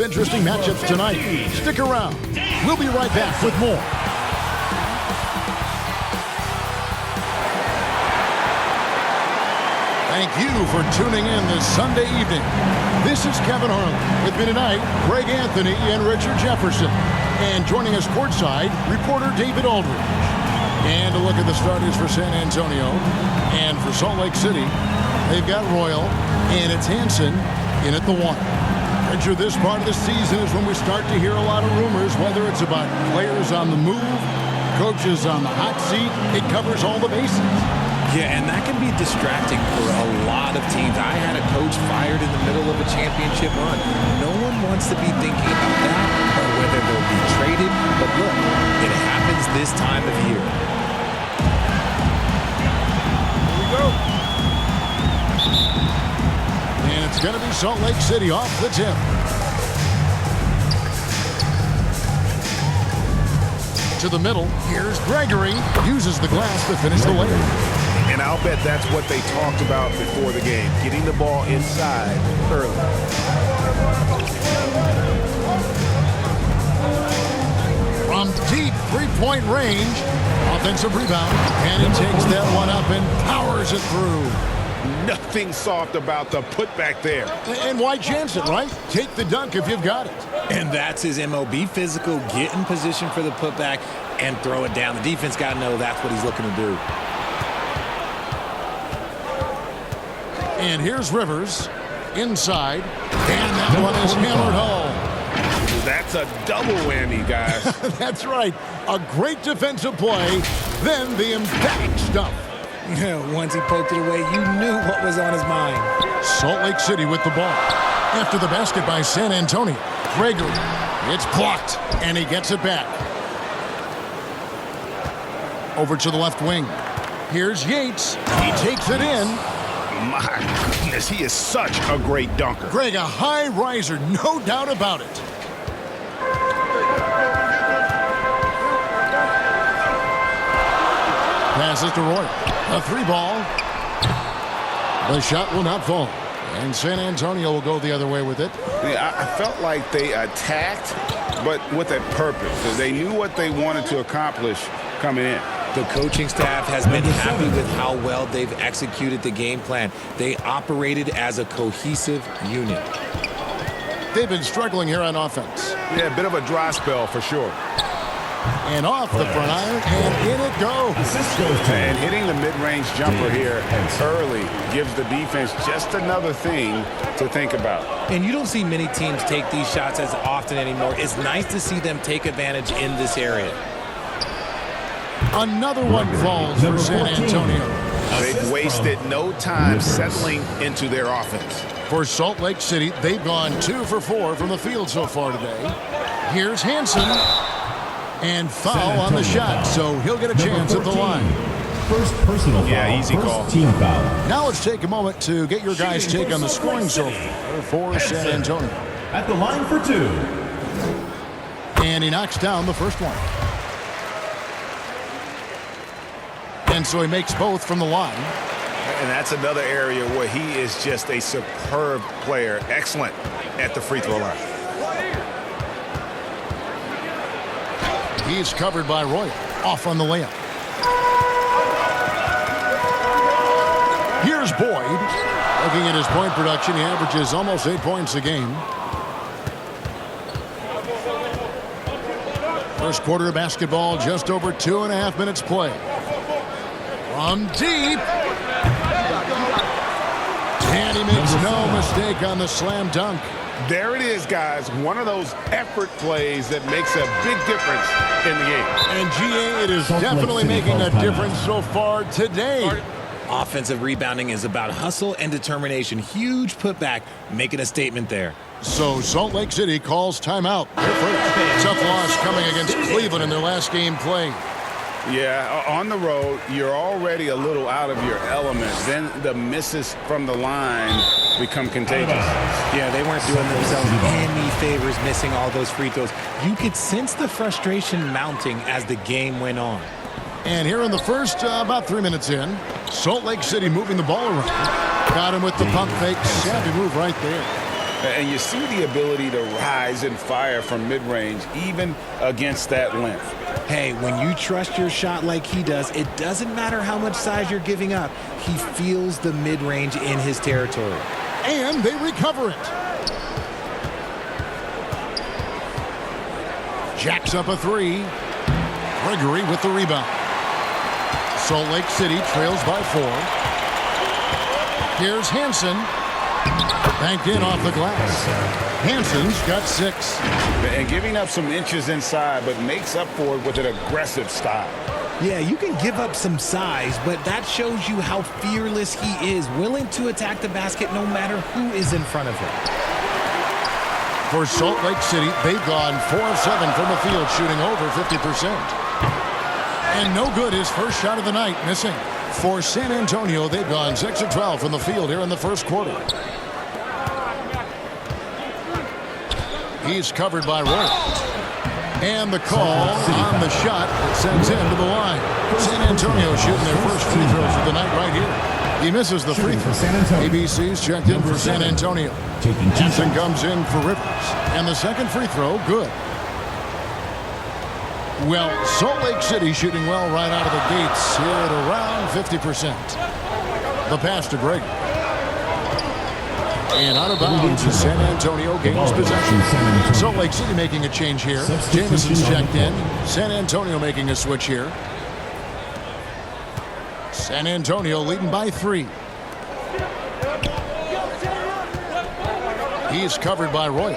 Interesting matchups tonight. Stick around. We'll be right back with more. Thank you for tuning in this Sunday evening. This is Kevin Harlan. With me tonight, Greg Anthony and Richard Jefferson. And joining us courtside, reporter David Aldridge. And a look at the starters for San Antonio. And for Salt Lake City, they've got Royal, and it's Hansen in at the 1. Richard, this part of the season is when we start to hear a lot of rumors, whether it's about players on the move, coaches on the hot seat. It covers all the bases. Yeah, and that can be distracting for a lot of teams. I had a coach fired in the middle of a championship run. No one wants to be thinking about that or whether they'll be traded. But look, it happens this time of year. Here we go. And it's going to be Salt Lake City off the tip. To the middle, here's Gregory. Uses the glass to finish the layup. And I'll bet that's what they talked about before the game, getting the ball inside early. From deep three-point range, offensive rebound, and he takes that one up and powers it through. Nothing soft about the putback there. And why chance it, right? Take the dunk if you've got it. And that's his MO. Be physical, get in position for the putback, and throw it down. The defense got to know that's what he's looking to do. And here's Rivers inside, and that one is hammered home. That's a double whammy, guys. That's right. A great defensive play, then the emphatic stuff. Once he poked it away, you knew what was on his mind. Salt Lake City with the ball. After the basket by San Antonio. Gregory. It's blocked, and he gets it back. Over to the left wing. Here's Yates. He takes it in. My goodness, he is such a great dunker. Greg, a high riser, no doubt about it. Passes to Roy. A three ball. The shot will not fall. And San Antonio will go the other way with it. Yeah, I felt like they attacked, but with a purpose. They knew what they wanted to accomplish coming in. The coaching staff has been happy with how well they've executed the game plan. They operated as a cohesive unit. They've been struggling here on offense. Yeah, a bit of a dry spell for sure. And off the front iron, and in it goes. And hitting the mid-range jumper here early gives the defense just another thing to think about. And you don't see many teams take these shots as often anymore. It's nice to see them take advantage in this area. Another one falls for San Antonio. They've wasted no time settling into their offense. For Salt Lake City, they've gone 2 for 4 from the field so far today. Here's Hansen. And foul on the shot, so he'll get a chance at the line. First personal foul. Yeah, easy call. Team foul. Now let's take a moment to get your guys' take on the scoring so far for San Antonio. At the line for 2. And he knocks down the first one. And so he makes both from the line. And that's another area where he is just a superb player. Excellent at the free throw line. He's covered by Roy. Off on the layup. Here's Boyd. Looking at his point production, he averages almost 8 points a game. First quarter of basketball, just over 2.5 minutes play. From deep. And he makes no mistake on the slam dunk. There it is, guys. One of those effort plays that makes a big difference in the game. And GA, it is definitely making a difference so far today. Offensive rebounding is about hustle and determination. Huge putback, making a statement there. So Salt Lake City calls timeout. Their first tough loss coming against Cleveland in their last game played. Yeah, on the road, you're already a little out of your element. Then the misses from the line become contagious. Yeah, they weren't doing themselves any favors missing all those free throws. You could sense the frustration mounting as the game went on. And here in the first, about 3 minutes in, Salt Lake City moving the ball around. Got him with the pump fake. Savvy move right there. And you see the ability to rise and fire from mid-range, even against that length. Hey, when you trust your shot like he does, it doesn't matter how much size you're giving up. He feels the mid-range in his territory. And they recover it. Jacks up a three. Gregory with the rebound. Salt Lake City trails by 4. Here's Hansen. Banked in off the glass. Hansen's got 6. And giving up some inches inside, but makes up for it with an aggressive style. Yeah, you can give up some size, but that shows you how fearless he is, willing to attack the basket no matter who is in front of him. For Salt Lake City, they've gone 4 of 7 from the field, shooting over 50%. And no good, his first shot of the night, missing. For San Antonio, they've gone 6 of 12 from the field here in the first quarter. He's covered by Roy. And the call on the shot that sends him to the line. San Antonio shooting their first free throws of the night right here. He misses the free throw. ABC's checked in for San Antonio. Hansen comes in for Rivers. And the second free throw, good. Well, Salt Lake City shooting well right out of the gates here at around 50%. The pass to Greg. And out of bounds as San Antonio gains possession. Salt Lake City making a change here. Jameson's checked in. San Antonio making a switch here. San Antonio leading by 3. He's covered by Roy.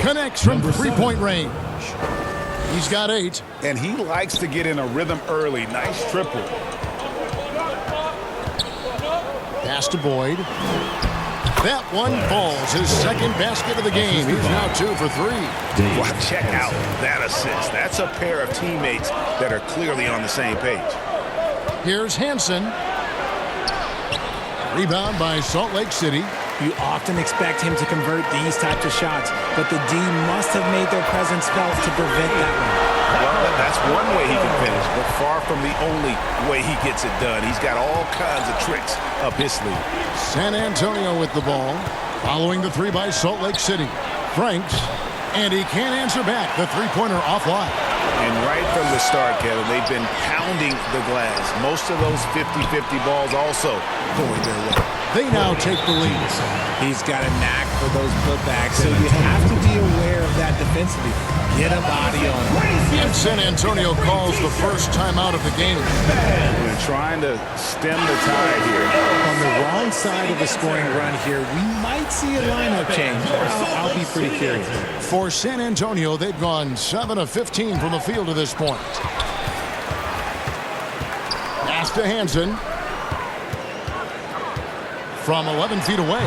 Connects from three-point range. He's got 8. And he likes to get in a rhythm early. Nice triple. Pass to Boyd. That one falls. His second basket of the game. He's now 2 for 3. Well, check out that assist. That's a pair of teammates that are clearly on the same page. Here's Hansen. Rebound by Salt Lake City. You often expect him to convert these types of shots, but the D must have made their presence felt to prevent that one. Well, that's one way he can finish, but far from the only way he gets it done. He's got all kinds of tricks up his sleeve. San Antonio with the ball. Following the 3 by Salt Lake City. Franks. And he can't answer back. The three-pointer offline. And right from the start, Kevin, they've been pounding the glass. Most of those 50-50 balls also going their way. They now take the lead. He's got a knack for those putbacks, so you have to be aware of that defensively. Get a body on him. And San Antonio calls the first timeout of the game. We're trying to stem the tide here. On the wrong side of the scoring run here, we might see a lineup change. I'll be pretty curious. For San Antonio, they've gone 7 of 15 from the field to this point. Pass to Hansen. From 11 feet away.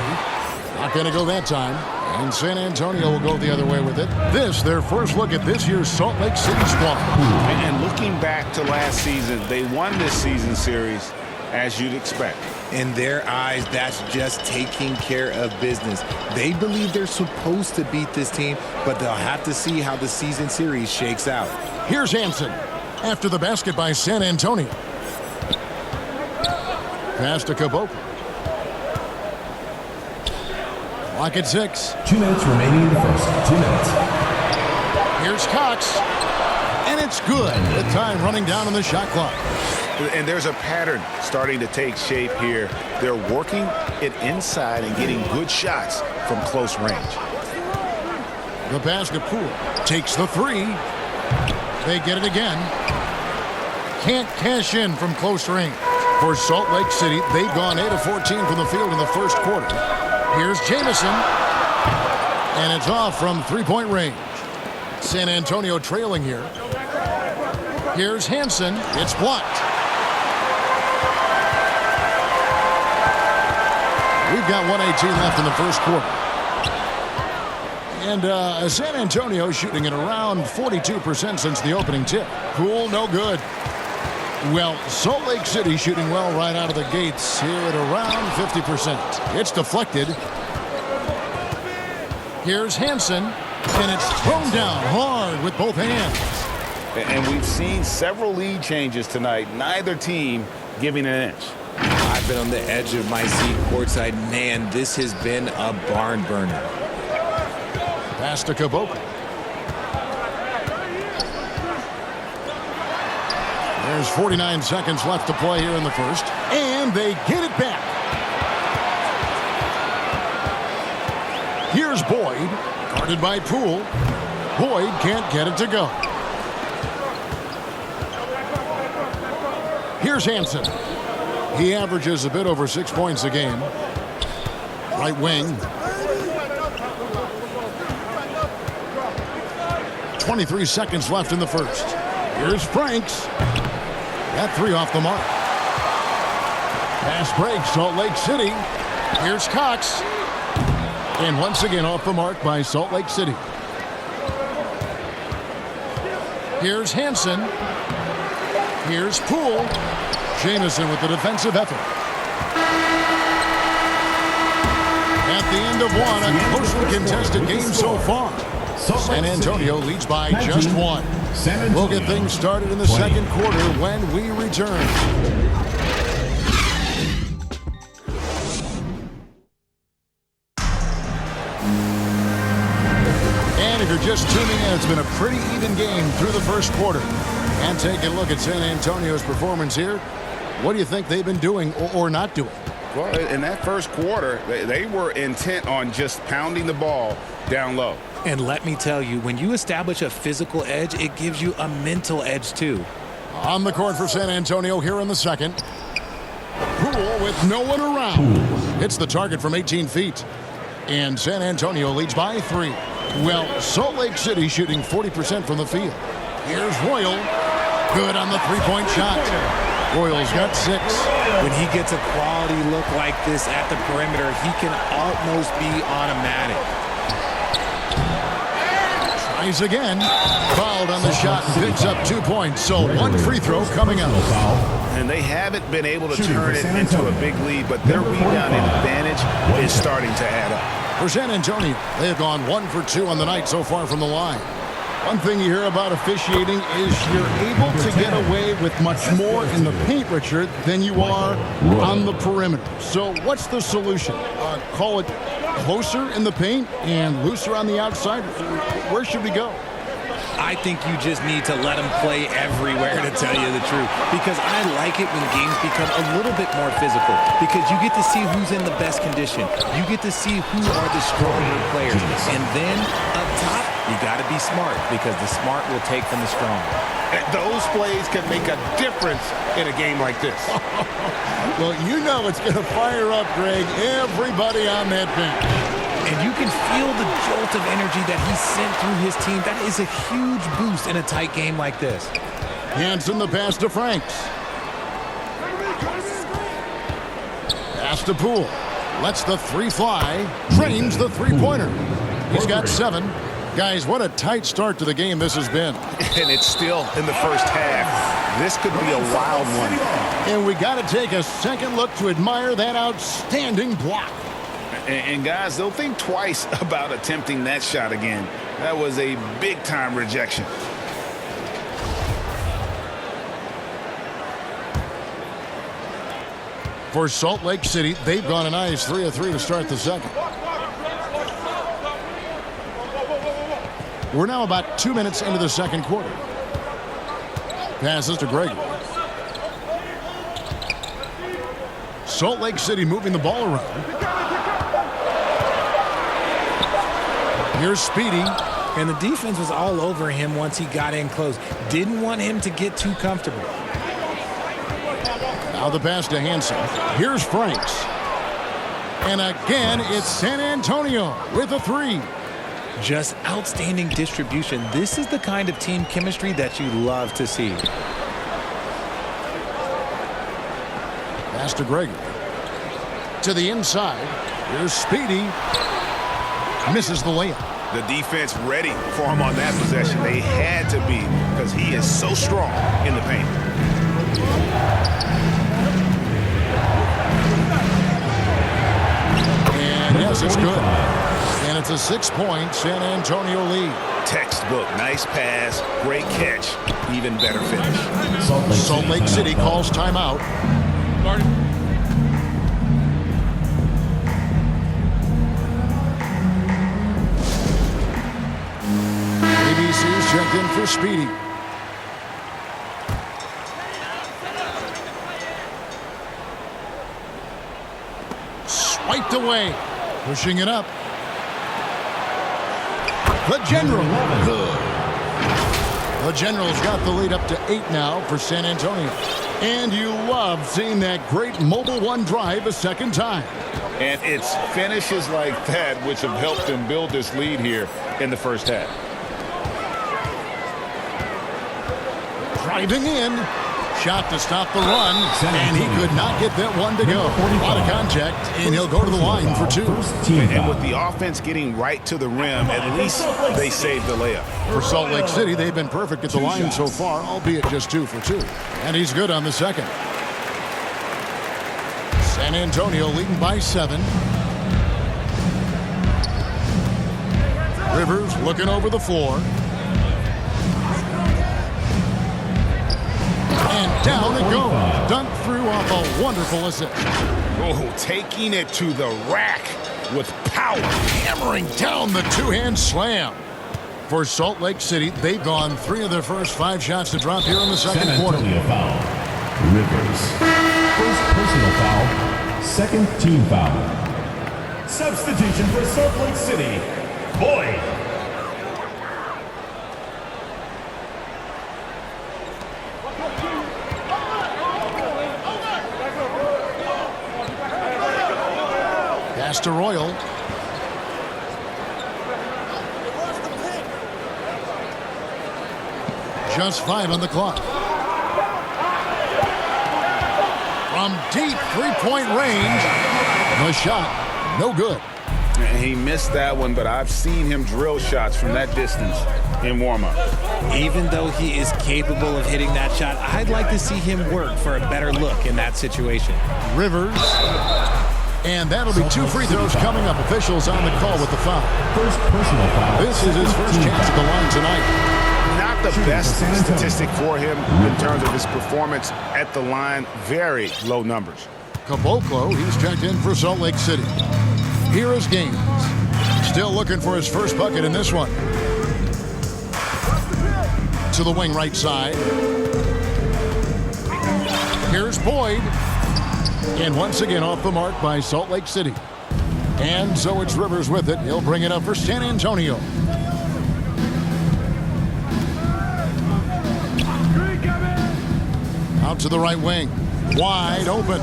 Not going to go that time. And San Antonio will go the other way with it. This, their first look at this year's Salt Lake City squad. And looking back to last season, they won this season series as you'd expect. In their eyes, that's just taking care of business. They believe they're supposed to beat this team, but they'll have to see how the season series shakes out. Here's Hansen. After the basket by San Antonio. Pass to Caboclo. Clock at 6. 2 minutes remaining in the first. 2 minutes. Here's Cox. And it's good. The time running down on the shot clock. And there's a pattern starting to take shape here. They're working it inside and getting good shots from close range. The pass to Poole. Takes the 3. They get it again. Can't cash in from close range. For Salt Lake City, they've gone 8 of 14 from the field in the first quarter. Here's Jamison. And it's off from three-point range. San Antonio trailing here. Here's Hansen. It's blocked. We've got 1:18 left in the first quarter. And San Antonio shooting at around 42% since the opening tip. Poole, no good. Well, Salt Lake City shooting well right out of the gates here at around 50%. It's deflected. Here's Hansen, and it's thrown down hard with both hands. And we've seen several lead changes tonight. Neither team giving an inch. I been on the edge of my seat courtside. Man, this has been a barn burner. Pass to Caboclo. There's 49 seconds left to play here in the first. And they get it back. Here's Boyd, guarded by Poole. Boyd can't get it to go. Here's Hansen. He averages a bit over 6 points a game. Right wing. 23 seconds left in the first. Here's Franks. That three off the mark. Pass breaks, Salt Lake City. Here's Cox. And once again off the mark by Salt Lake City. Here's Hansen. Here's Poole. Jamison with the defensive effort. At the end of one, a closely contested game so far. San Antonio leads by just one. We'll get things started in the second quarter when we return. And if you're just tuning in, it's been a pretty even game through the first quarter. And take a look at San Antonio's performance here. What do you think they've been doing or not doing? Well, in that first quarter, they were intent on just pounding the ball down low. And let me tell you, when you establish a physical edge, it gives you a mental edge too. On the court for San Antonio here in the second. Poole with no one around. Hits the target from 18 feet. And San Antonio leads by 3. Well, Salt Lake City shooting 40% from the field. Here's Royal. Good on the three-point shot. Royal's got 6. When he gets a quality look like this at the perimeter, he can almost be automatic. Tries again. Fouled on the shot and picks up 2 points. So one free throw coming up. And they haven't been able to turn it into a big lead, but their rebounding advantage is starting to add up. For San Antonio, they have gone 1 for 2 on the night so far from the line. One thing you hear about officiating is you're able to get away with much more in the paint, Richard, than you are on the perimeter. So what's the solution? Call it closer in the paint and looser on the outside? Where should we go? I think you just need to let them play everywhere, to tell you the truth. Because I like it when games become a little bit more physical. Because you get to see who's in the best condition. You get to see who are the stronger players. And then up top, you got to be smart. Because the smart will take from the strong. Those plays can make a difference in a game like this. Well, you know it's going to fire up, Greg, everybody on that bench. And you can feel the jolt of energy that he sent through his team. That is a huge boost in a tight game like this. Hansen the pass to Franks. Pass to Poole. Lets the three fly. Drains the three-pointer. He's got 7. Guys, what a tight start to the game this has been. And it's still in the first half. This could be a wild one. And we got to take a second look to admire that outstanding block. And guys, they'll think twice about attempting that shot again. That was a big-time rejection. For Salt Lake City, they've gone a nice 3 of 3 to start the second. We're now about 2 minutes into the second quarter. Passes to Gregory. Salt Lake City moving the ball around. Here's Speedy. And the defense was all over him once he got in close. Didn't want him to get too comfortable. Now the pass to Hansen. Here's Franks. And again, it's San Antonio with a 3. Just outstanding distribution. This is the kind of team chemistry that you love to see. Pass to Gregory. To the inside. Here's Speedy. Misses the layup. The defense ready for him on that possession. They had to be, because he is so strong in the paint. And yes, it's good. And it's a 6-point San Antonio lead. Textbook. Nice pass. Great catch. Even better finish. Salt Lake City calls timeout. DC's checked in for Speedy. Swiped away. Pushing it up. The General. Good. The General's got the lead up to 8 now for San Antonio. And you love seeing that great mobile one drive a second time. And it's finishes like that which have helped them build this lead here in the first half. Driving in. Shot to stop the run. And he could not get that one to go. A lot of contact, and he'll go to the line for 2. And with the offense getting right to the rim, at least they saved the layup. For Salt Lake City, they've been perfect at the line so far, albeit just 2 for 2. And he's good on the second. San Antonio leading by 7. Rivers looking over the floor. And down it goes. Dunked through off a wonderful assist. Oh, taking it to the rack with power. Hammering down the two-hand slam. For Salt Lake City, they've gone 3 of their first 5 shots to drop here in the second quarter. Foul. Rivers. First personal foul. Second team foul. Substitution for Salt Lake City. Boyd. Pass to Royal. Just 5 on the clock. From deep three-point range, the shot, no good. He missed that one, but I've seen him drill shots from that distance in warm-up. Even though he is capable of hitting that shot, I'd like to see him work for a better look in that situation. Rivers. And that'll be 2 free throws coming up. Officials on the call with the foul. First personal foul. This is his first chance at the line tonight. Not the best statistic for him in terms of his performance at the line. Very low numbers. Caboclo, he's checked in for Salt Lake City. Here is Gaines. Still looking for his first bucket in this one. To the wing right side. Here's Boyd. And once again off the mark by Salt Lake City. And so it's Rivers with it. He'll bring it up for San Antonio. Out to the right wing. Wide open.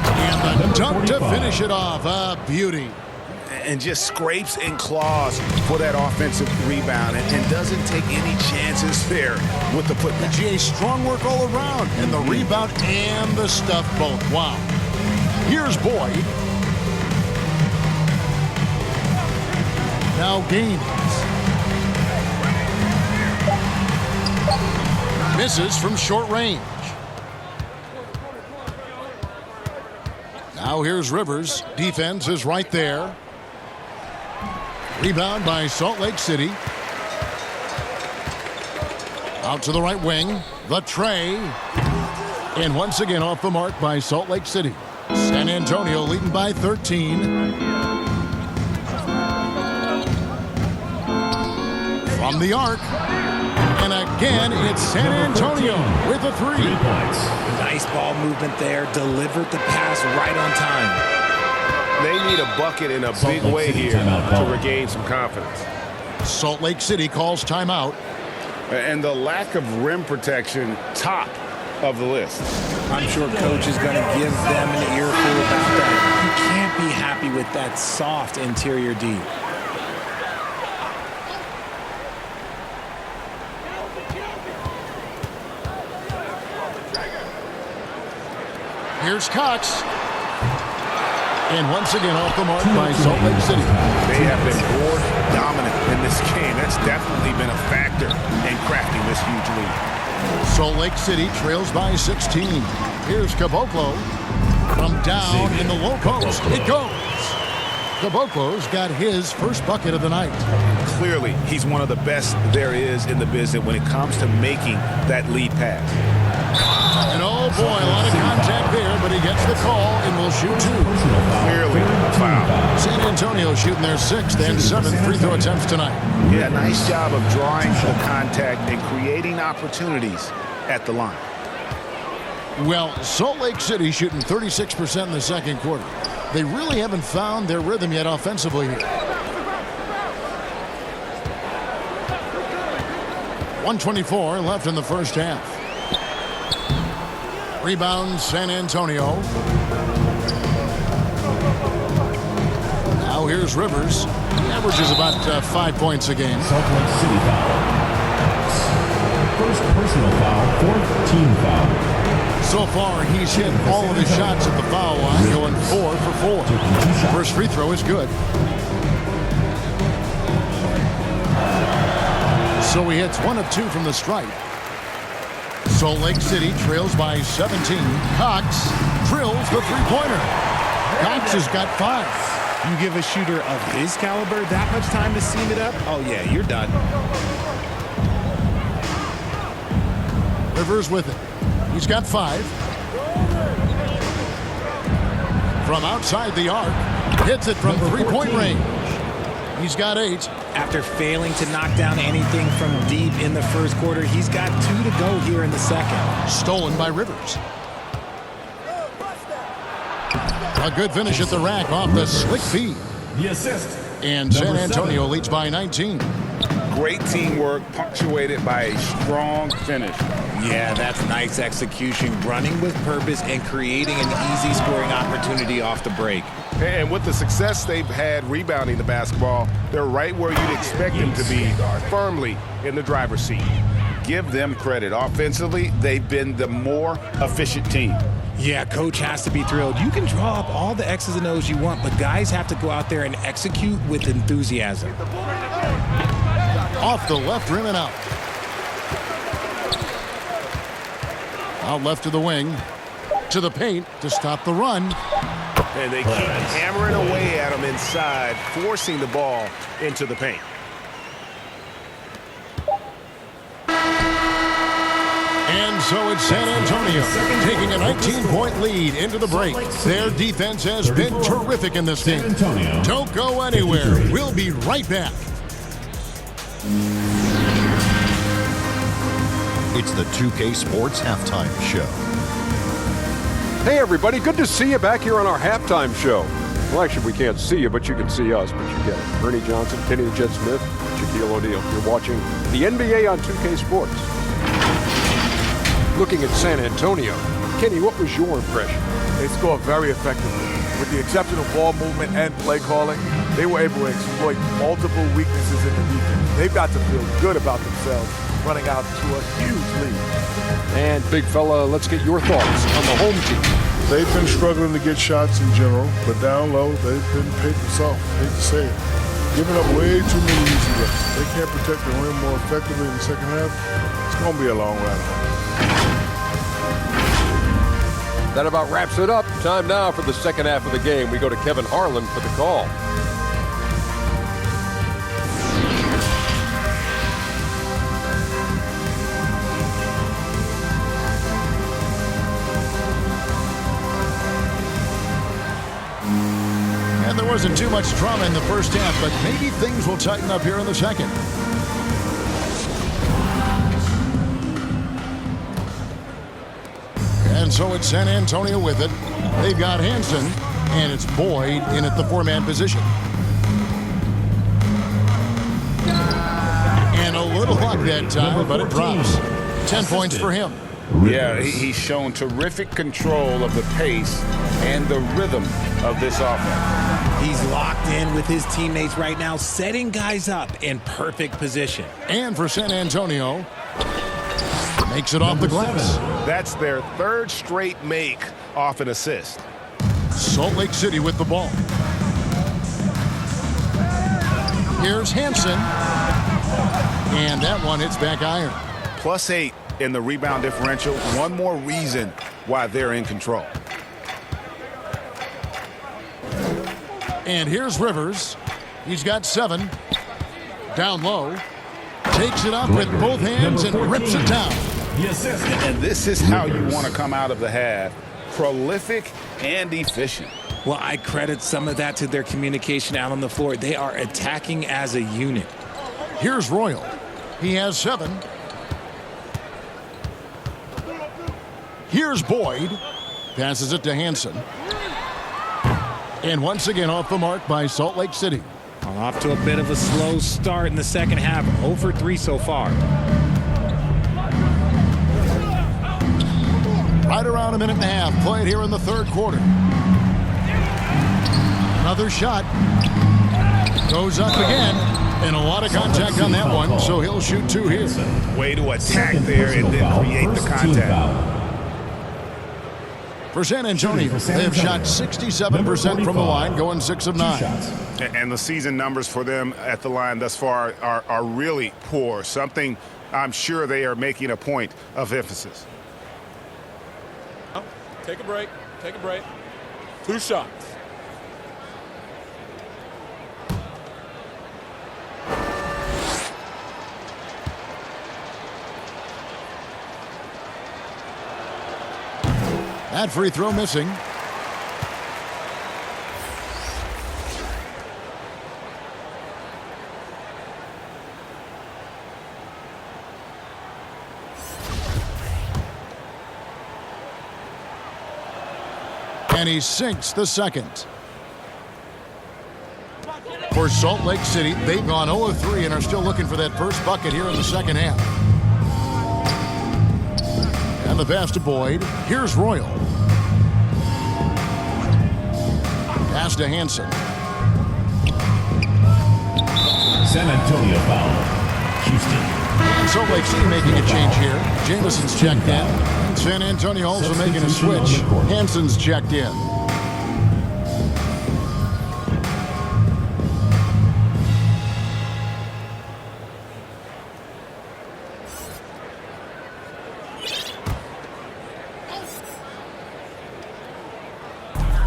And the dunk to finish it off. A beauty. And just scrapes and claws for that offensive rebound and doesn't take any chances there with the putback. GA strong work all around, and the rebound and the stuff both. Wow. Here's Boyd. Now Gaines. Misses from short range. Now here's Rivers. Defense is right there. Rebound by Salt Lake City. Out to the right wing. The tray. And once again off the mark by Salt Lake City. San Antonio leading by 13. From the arc. And again, it's San Antonio with a 3. 3 points. Nice ball movement there. Delivered the pass right on time. They need a bucket in a big way here to regain some confidence. Salt Lake City calls timeout. And the lack of rim protection, top of the list. I'm sure coach is going to give them an earful about that. You can't be happy with that soft interior D. Here's Cox. And once again off the mark by Salt Lake City. They have been more dominant in this game. That's definitely been a factor in crafting this huge lead. Salt Lake City trails by 16. Here's Caboclo. From down in the low post, it goes. Caboclo's got his first bucket of the night. Clearly, he's one of the best there is in the business when it comes to making that lead pass. And oh boy, a lot of contact there, but he gets the call and will shoot 2. Clearly foul. San Antonio shooting their 6th and 7th free throw attempts tonight. Yeah, nice job of drawing the contact and creating opportunities at the line. Well, Salt Lake City shooting 36% in the second quarter. They really haven't found their rhythm yet offensively here. 1:24 left in the first half. Rebound San Antonio. Now here's Rivers. He averages about 5 points a game. Salt Lake City foul. First personal foul, 4th team foul. So far, he's hit all of his shots at the foul line, going 4 for 4. First free throw is good. So he hits 1 of 2 from the stripe. Salt Lake City trails by 17. Cox drills the three-pointer. Cox has got 5. You give a shooter of his caliber that much time to seam it up? Oh, yeah, you're done. Rivers with it. He's got 5. From outside the arc. Hits it from three-point range. He's got 8. After failing to knock down anything from deep in the first quarter, he's got 2 to go here in the second. Stolen by Rivers. A good finish at the rack off the slick feed. The assist. And San Antonio leads by 19. Great teamwork punctuated by a strong finish. Yeah, that's nice execution, running with purpose and creating an easy scoring opportunity off the break. And with the success they've had rebounding the basketball, they're right where you'd expect them to be, firmly in the driver's seat. Give them credit. Offensively, they've been the more efficient team. Yeah, coach has to be thrilled. You can draw up all the X's and O's you want, but guys have to go out there and execute with enthusiasm. Off the left rim and out. Out left to the wing. To the paint to stop the run. And they keep hammering away at them inside, forcing the ball into the paint. And so it's San Antonio taking a 19-point lead into the break. Their defense has been terrific in this game. Don't go anywhere. We'll be right back. It's the 2K Sports Halftime Show. Hey everybody, good to see you back here on our halftime show. Well, actually, we can't see you, but you can see us, but you get it. Ernie Johnson, Kenny the Jet Smith, Shaquille O'Neal. You're watching the NBA on 2K Sports. Looking at San Antonio, Kenny, what was your impression? They scored very effectively. With the exception of ball movement and play calling, they were able to exploit multiple weaknesses in the defense. They've got to feel good about themselves running out to a huge lead. And big fella, let's get your thoughts on the home team. They've been struggling to get shots in general, but down low, they've been paper soft. Hate to say it. Giving up way too many easy looks. They can't protect the rim more effectively in the second half. It's going to be a long ride home. That about wraps it up. Time now for the second half of the game. We go to Kevin Harlan for the call. And there wasn't too much drama in the first half, but maybe things will tighten up here in the second. And so it's San Antonio with it. They've got Hansen, and it's Boyd in at the 4-man position. And a little luck that time, but it drops. 10 points for him. Yeah, he's shown terrific control of the pace and the rhythm of this offense. He's locked in with his teammates right now, setting guys up in perfect position. And for San Antonio, makes it off the glass. That's their third straight make off an assist. Salt Lake City with the ball. Here's Hansen. And that one hits back iron. +8 in the rebound differential. One more reason why they're in control. And here's Rivers. He's got 7. Down low. Takes it up with both hands and rips it down. And this is how you want to come out of the half. prolific and efficient. Well, I credit some of that to their communication out on the floor. They are attacking as a unit. Here's Royal. He has 7. Here's Boyd. Passes it to Hansen. And once again off the mark by Salt Lake City. Off to a bit of a slow start in the second half. 0 for 3 so far. Right around a minute and a half played here in the third quarter. Another shot. Goes up again. And a lot of contact on that one, so he'll shoot 2 here. Way to attack there and then create the contact. For San Antonio, they have shot 67% from the line, going 6 of 9. And the season numbers for them at the line thus far are really poor. Something I'm sure they are making a point of emphasis. Take a break. Take a break. 2 shots. That free throw missing. And he sinks the second. For Salt Lake City, they've gone 0 of 3 and are still looking for that first bucket here in the second half. And the pass to Boyd. Here's Royal. Pass to Hansen. San Antonio foul. Houston. And Salt Lake City making a change here. Jameson's checked in. San Antonio also making a switch. Hansen's checked in.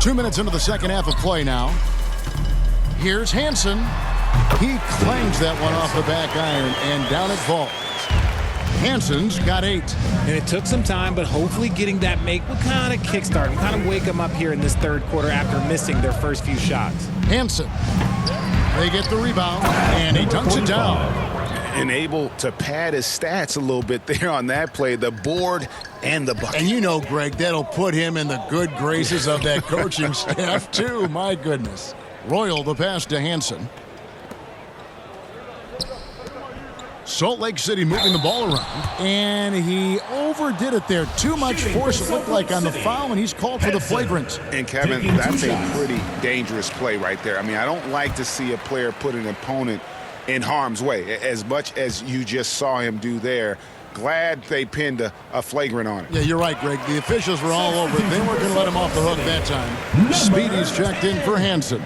Two minutes into the second half of play now. Here's Hansen. He clangs that one off the back iron, and down it falls. Hansen's got 8. And it took some time, but hopefully getting that make will kind of kickstart them, kind of wake them up here in this third quarter after missing their first few shots. Hansen. They get the rebound, and he dunks it down. And able to pad his stats a little bit there on that play, the board and the bucket. And you know, Greg, that'll put him in the good graces of that coaching staff, too. My goodness. Royal, the pass to Hansen. Salt Lake City moving the ball around, and he overdid it there. Too much force, it looked like, on the foul, and he's called for the flagrant. And, Kevin, that's a pretty dangerous play right there. I mean, I don't like to see a player put an opponent in harm's way, as much as you just saw him do there. Glad they pinned a flagrant on it. Yeah, you're right, Greg. The officials were all over it. They weren't going to let him off the hook that time. Speedy's checked in for Hansen.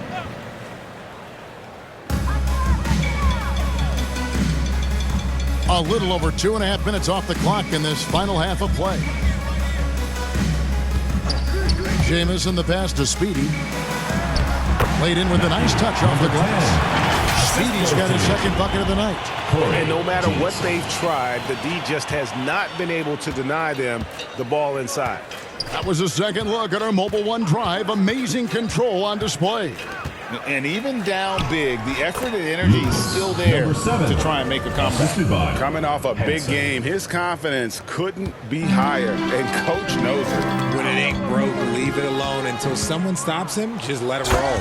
A little over 2.5 minutes off the clock in this final half of play. Jameson the pass to Speedy. Played in with a nice touch off the glass. Speedy's got his second bucket of the night. And no matter what they've tried, the D just has not been able to deny them the ball inside. That was a second look at our Mobile One drive. Amazing control on display. And even down big, the effort and energy is still there to try and make a comeback. Coming off a big game, his confidence couldn't be higher, and Coach knows it. When it ain't broke, leave it alone until someone stops him. Just let it roll.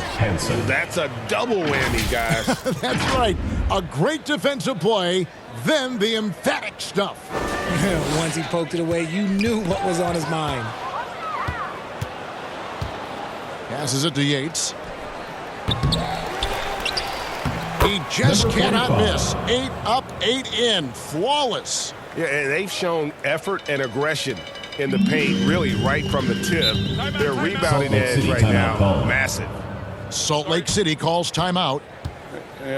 That's a double whammy, guys. That's right. A great defensive play, then the emphatic stuff. Once he poked it away, you knew what was on his mind. Passes it to Yates. He just cannot miss. 8 up, 8 in. Flawless. Yeah, and they've shown effort and aggression in the paint, really right from the tip. Their rebounding edge right now, massive. Salt Lake City calls timeout.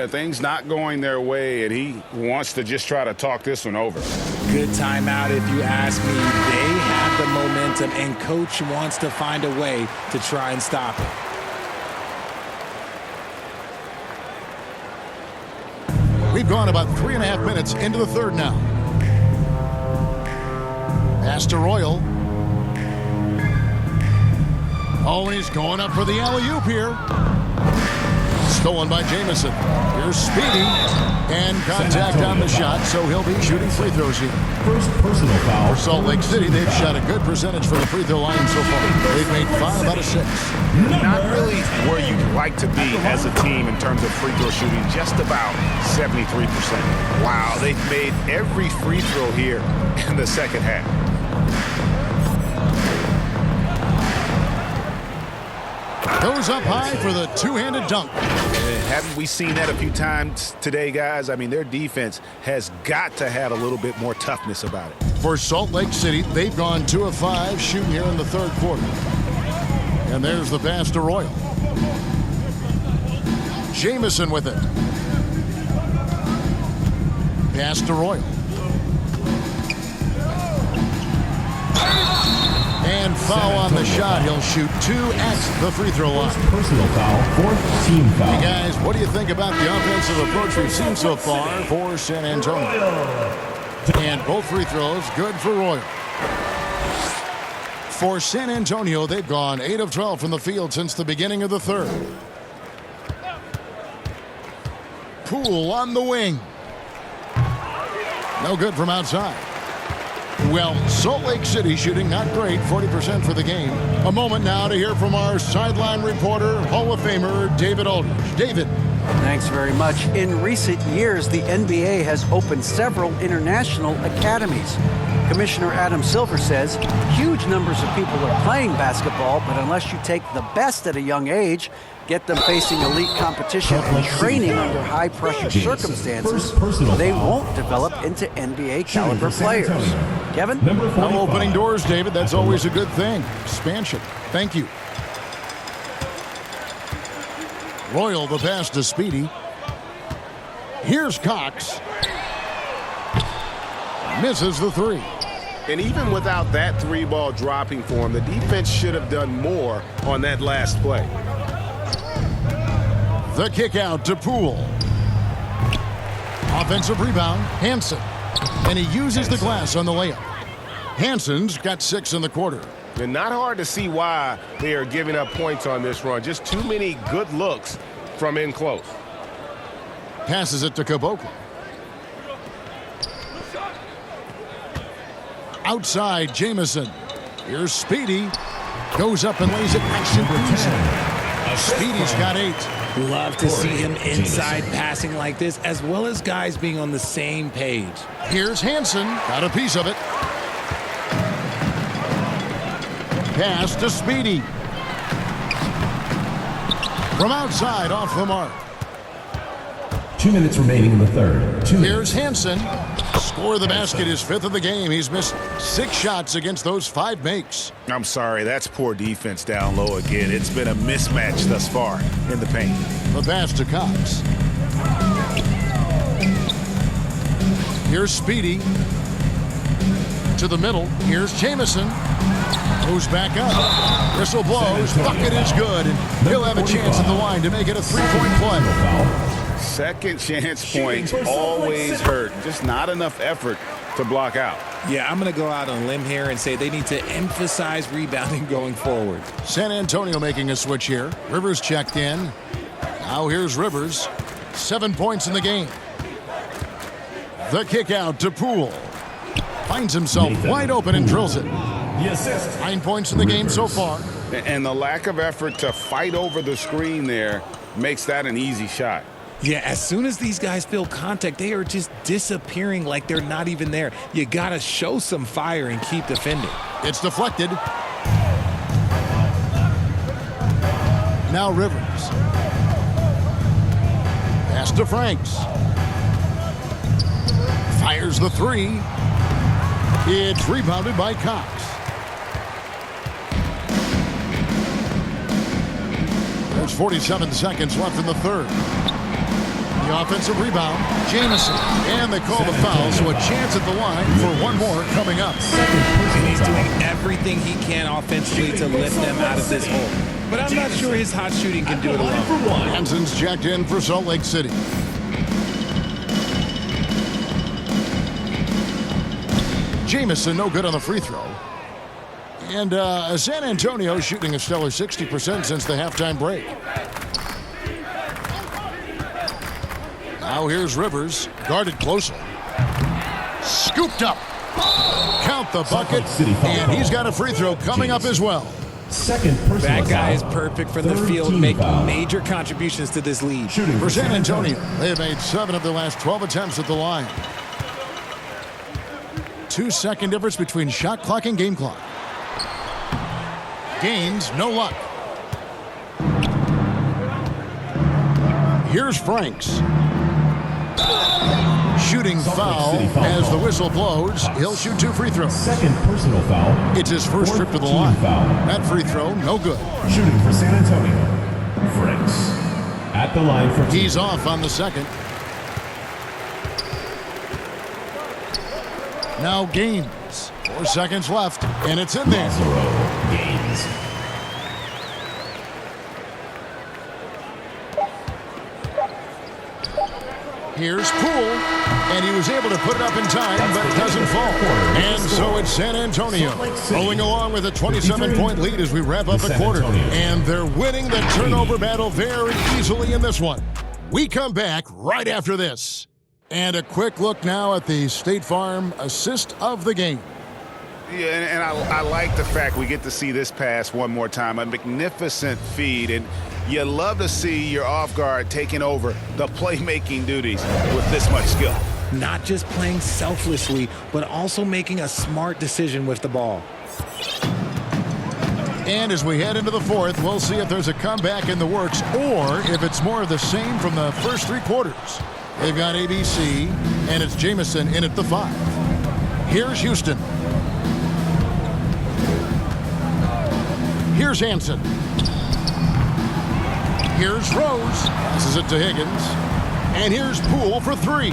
Things not going their way, and he wants to just try to talk this one over. Good timeout, if you ask me. They have the momentum, and Coach wants to find a way to try and stop it. We've gone about 3.5 minutes into the third now. Pass to Royal. Oh, and he's going up for the alley-oop here. Stolen by Jamison. Here's Speedy. And contact on the shot, so he'll be shooting free throws here. First personal foul. For Salt Lake City, they've shot a good percentage from the free throw line so far. They've made 5 out of 6. Not really where you'd like to be as a team in terms of free throw shooting, just about 73%. Wow, they've made every free throw here in the second half. Goes up high for the two-handed dunk. Haven't we seen that a few times today, guys? I mean, their defense has got to have a little bit more toughness about it. For Salt Lake City, they've gone 2 of 5 shooting here in the third quarter. And there's the pass to Royal. Jamison with it. Pass to Royal. And foul on the shot. He'll shoot 2 at the free throw line. Personal foul, 4th team foul. Hey guys, what do you think about the offensive approach we've seen so far for San Antonio? And both free throws good for Royal. For San Antonio, they've gone 8 of 12 from the field since the beginning of the third. Poole on the wing. No good from outside. Well, Salt Lake City shooting not great, 40% for the game. A moment now to hear from our sideline reporter, Hall of Famer David Aldridge. David. Thanks very much. In recent years, the NBA has opened several international academies. Commissioner Adam Silver says huge numbers of people are playing basketball, but unless you take the best at a young age, get them facing elite competition and training under high-pressure circumstances, they won't develop into NBA-caliber players. Kevin? No opening doors, David. That's always a good thing. Expansion. Thank you. Royal, the pass to Speedy. Here's Cox. Misses the 3. And even without that 3-ball dropping for him, the defense should have done more on that last play. The kick out to Poole. Offensive rebound, Hansen. And he uses the glass on the layup. Hansen's got 6 in the quarter. And not hard to see why they are giving up points on this run. Just too many good looks from in close. Passes it to Caboclo. Outside, Jamison. Here's Speedy. Goes up and lays it nice and easy. Speedy's got 8. Love to see him inside passing like this, as well as guys being on the same page. Here's Hansen. Got a piece of it. Pass to Speedy. From outside, off the mark. 2 minutes remaining in the third. Here's Hansen. Score the basket, his 5th of the game. He's missed 6 shots against those 5 makes. I'm sorry, that's poor defense down low again. It's been a mismatch thus far in the paint. The pass to Cox. Here's Speedy. To the middle. Here's Jamison. Goes back up. Whistle blows. Bucket is good. And he'll have a chance at the line to make it a 3-point play. Second chance points always hurt. Just not enough effort to block out. Yeah, I'm going to go out on a limb here and say they need to emphasize rebounding going forward. San Antonio making a switch here. Rivers checked in. Now here's Rivers. 7 points in the game. The kick out to Poole. Finds himself wide open and drills it. 9 points in the game so far. And the lack of effort to fight over the screen there makes that an easy shot. Yeah, as soon as these guys feel contact, they are just disappearing like they're not even there. You got to show some fire and keep defending. It's deflected. Now Rivers. Pass to Franks. Fires the 3. It's rebounded by Cox. There's 47 seconds left in the third. The offensive rebound, Jamison. And they call the foul, so a chance at the line for one more coming up. And he's doing everything he can offensively to lift them out of this hole. But I'm not sure his hot shooting can do it alone. Hansen's checked in for Salt Lake City. Jamison no good on the free throw. And San Antonio shooting a stellar 60% since the halftime break. Now here's Rivers, guarded closely. Scooped up. Count the bucket, and he's got a free throw coming up as well. Second personal That guy is foul. perfect for the Third field, team making foul. major contributions to this lead. Shooting For San Antonio, they have made 7 of their last 12 attempts at the line. 2-second difference between shot clock and game clock. Gaines, no luck. Here's Franks. Shooting foul as the whistle blows. He'll shoot 2 free throws. Second personal foul. It's his first trip to the Team line. foul. That free throw, no good. Shooting for San Antonio. Franks. At the line for He's off on the second. Now Gaines. 4 seconds left, and it's in there. Lazaro Gaines. Here's Poole, and he was able to put it up in time, but it doesn't fall. And so it's San Antonio rolling along with a 27-point lead as we wrap up the quarter. And they're winning the turnover battle very easily in this one. We come back right after this. And a quick look now at the State Farm assist of the game. Yeah, and I like the fact we get to see this pass one more time. A magnificent feed, and you love to see your off guard taking over the playmaking duties with this much skill. Not just playing selflessly, but also making a smart decision with the ball. And as we head into the fourth, we'll see if there's a comeback in the works or if it's more of the same from the first 3 quarters. They've got ABC, and it's Jamison in at the 5. Here's Houston. Here's Hansen. Here's Rose. Passes it to Higgins. And here's Poole for 3.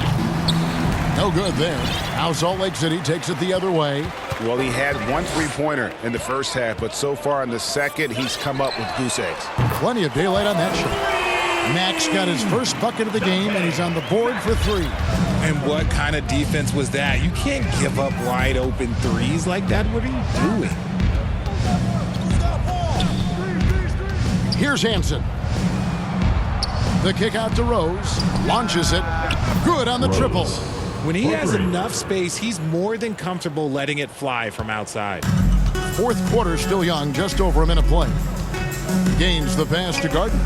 No good there. Now Salt Lake City takes it the other way. Well, he had 1 3-pointer in the first half, but so far in the second, he's come up with goose eggs. Plenty of daylight on that shot. Max got his first bucket of the game, and he's on the board for 3. And what kind of defense was that? You can't give up wide open threes like that. What are you doing? Here's Hansen. The kick out to Rose. Launches it. Good on the triple. When he has enough space, he's more than comfortable letting it fly from outside. Fourth quarter still young, just over a minute play. Gains the pass to Gardner.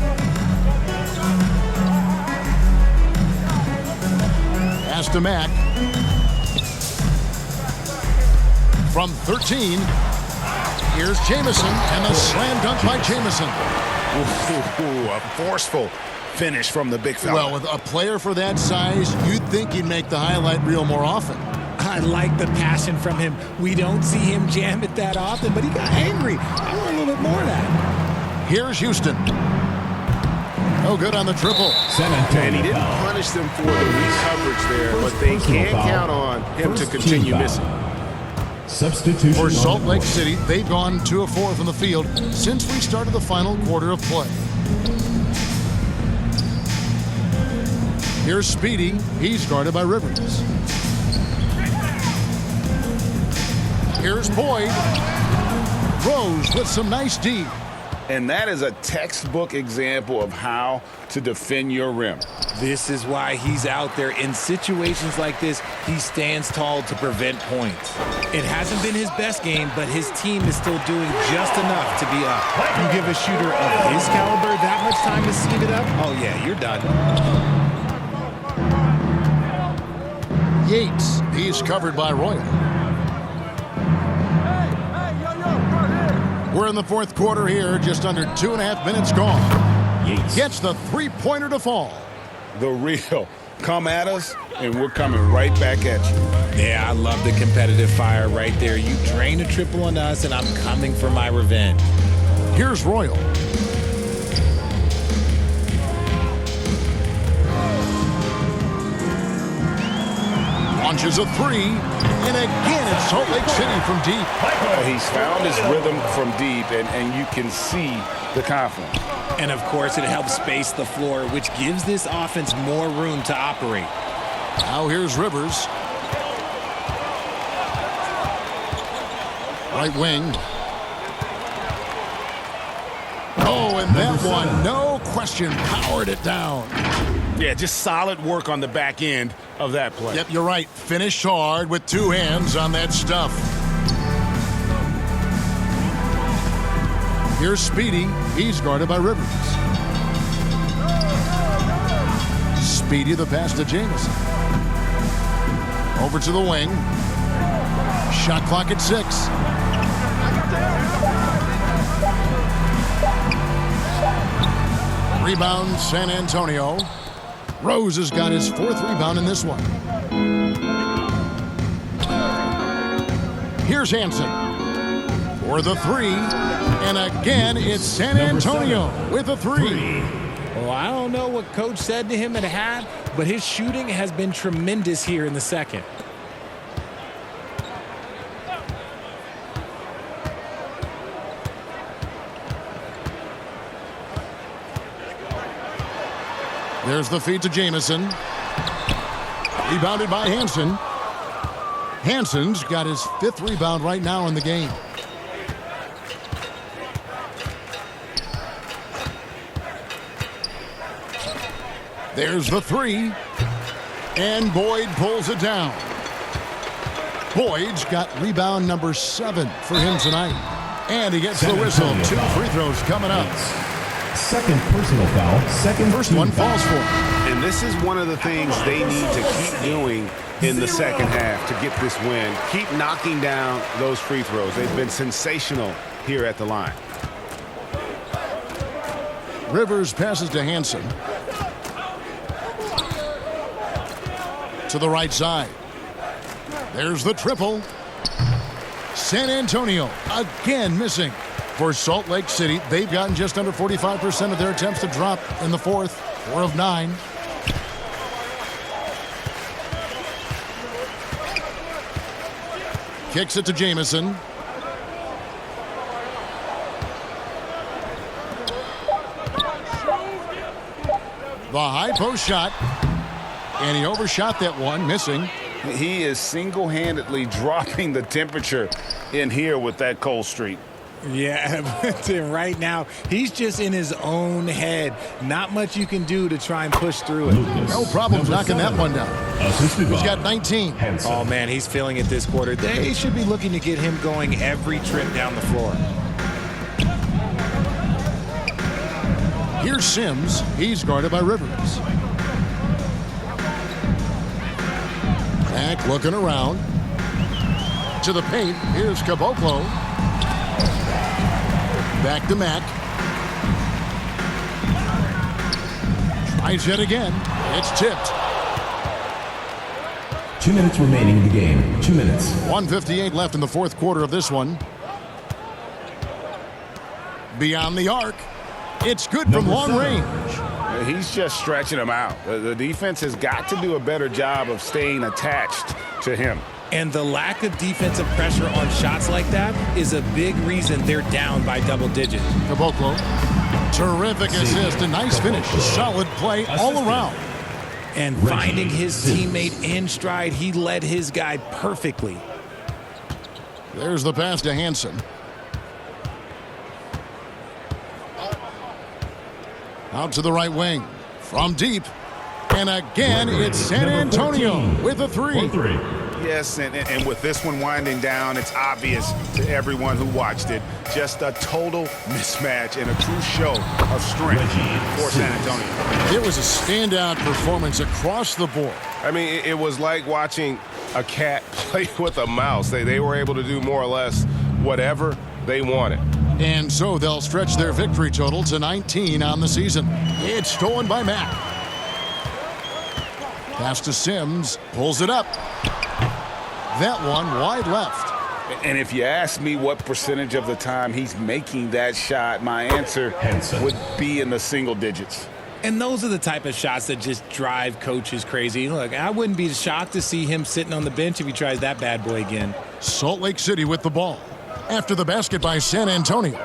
Pass to Mack. From 13, here's Jamison, and the slam dunk by Jamison. Ooh, a forceful finish from the big fella. Well, with a player for that size, you'd think he'd make the highlight reel more often. I like the passion from him. We don't see him jam it that often, but he got angry. I want a little bit more of that. Here's Houston. No good on the triple. And he didn't punish them for the weak coverage there, but they can't count on him to continue missing. Substitution For Salt Lake City, they've gone 2 of 4 from the field since we started the final quarter of play. Here's Speedy. He's guarded by Rivers. Here's Boyd. Rose with some nice D. And that is a textbook example of how to defend your rim. This is why he's out there. In situations like this, he stands tall to prevent points. It hasn't been his best game, but his team is still doing just enough to be up. You give a shooter of his caliber that much time to scheme it up, oh yeah, you're done. Yates. He's covered by Royal. We're in the fourth quarter here, just under 2.5 minutes gone. Yates Gets the 3-pointer to fall. The real. Come at us, and we're coming right back at you. Yeah, I love the competitive fire right there. You drain a triple on us, and I'm coming for my revenge. Here's Royal. Launches a 3, and again it's Salt Lake City from deep. He's found his rhythm from deep, and you can see the confidence. And of course, it helps space the floor, which gives this offense more room to operate. Now here's Rivers. Right wing. Oh, and that one, no question, powered it down. Yeah, just solid work on the back end of that play. Yep, you're right. Finished hard with two hands on that stuff. Here's Speedy. He's guarded by Rivers. Speedy the pass to Jamison. Over to the wing. Shot clock at 6. Rebound, San Antonio. Rose has got his 4th rebound in this one. Here's Hansen for the 3. And again, it's San Antonio with a 3. Well, I don't know what Coach said to him at half, but his shooting has been tremendous here in the second. There's the feed to Jamison. Rebounded by Hansen. Hansen's got his 5th rebound right now in the game. There's the 3. And Boyd pulls it down. Boyd's got rebound number 7 for him tonight. And he gets the whistle. 2 free throws coming up. Second personal foul. First one falls for him. And this is one of the things they need to keep doing in the second half to get this win. Keep knocking down those free throws. They've been sensational here at the line. Rivers passes to Hansen. To the right side. There's the triple. San Antonio again missing. For Salt Lake City, they've gotten just under 45% of their attempts to drop in the 4th. 4 of 9. Kicks it to Jamison. The high post shot. And he overshot that one, missing. He is single-handedly dropping the temperature in here with that cold streak. Yeah, but right now, he's just in his own head. Not much you can do to try and push through it. No problem knocking that one down. He's got 19. Oh, man, he's feeling it this quarter. They should be looking to get him going every trip down the floor. Here's Sims. He's guarded by Rivers. Back looking around. To the paint. Here's Caboclo. Back to Mack. Tries yet again. It's tipped. 2 minutes remaining in the game. 2 minutes. 1:58 left in the 4th quarter of this one. Beyond the arc. It's good from long range. He's just stretching them out. The defense has got to do a better job of staying attached to him. And the lack of defensive pressure on shots like that is a big reason they're down by double digits. Caboclo. Terrific assist. A nice finish. Solid play all around. And finding his teammate in stride, he led his guy perfectly. There's the pass to Hansen. Out to the right wing. From deep. And again, it's San Antonio with a 3. Yes, and with this one winding down, it's obvious to everyone who watched it. Just a total mismatch and a true show of strength for San Antonio. It was a standout performance across the board. I mean, it was like watching a cat play with a mouse. They were able to do more or less whatever they wanted. And so they'll stretch their victory total to 19 on the season. It's stolen by Mack. Pass to Sims. Pulls it up. That one wide left. And if you ask me what percentage of the time he's making that shot, my answer would be in the single digits. And those are the type of shots that just drive coaches crazy. Look, I wouldn't be shocked to see him sitting on the bench if he tries that bad boy again. Salt Lake City with the ball. After the basket by San Antonio.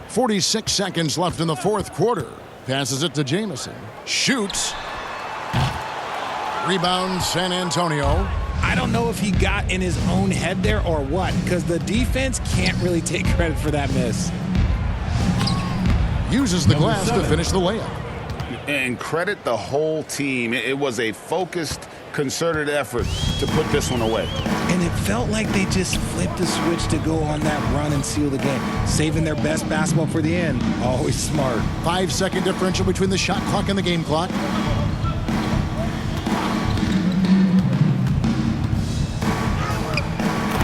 46 seconds left in the 4th quarter. Passes it to Jamison. Shoots. Rebound San Antonio. I don't know if he got in his own head there or what, because the defense can't really take credit for that miss. Uses the glass to finish the layup. And credit the whole team. It was a focused, concerted effort to put this one away. And it felt like they just flipped the switch to go on that run and seal the game, saving their best basketball for the end. Always smart. 5-second differential between the shot clock and the game clock.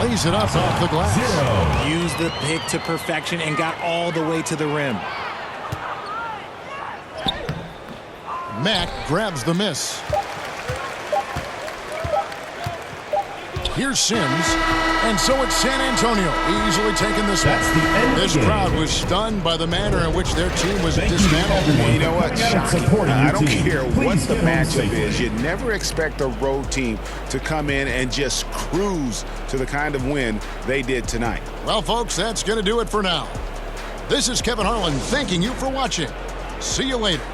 Lays it up off the glass. Used the pick to perfection and got all the way to the rim. Mack grabs the miss. Here's Sims, and so it's San Antonio easily taking this one. This crowd was stunned by the manner in which their team was dismantled. Well, you know what? Shocking. I don't care what the matchup is. You never expect a road team to come in and just cruise to the kind of win they did tonight. Well, folks, that's going to do it for now. This is Kevin Harlan thanking you for watching. See you later.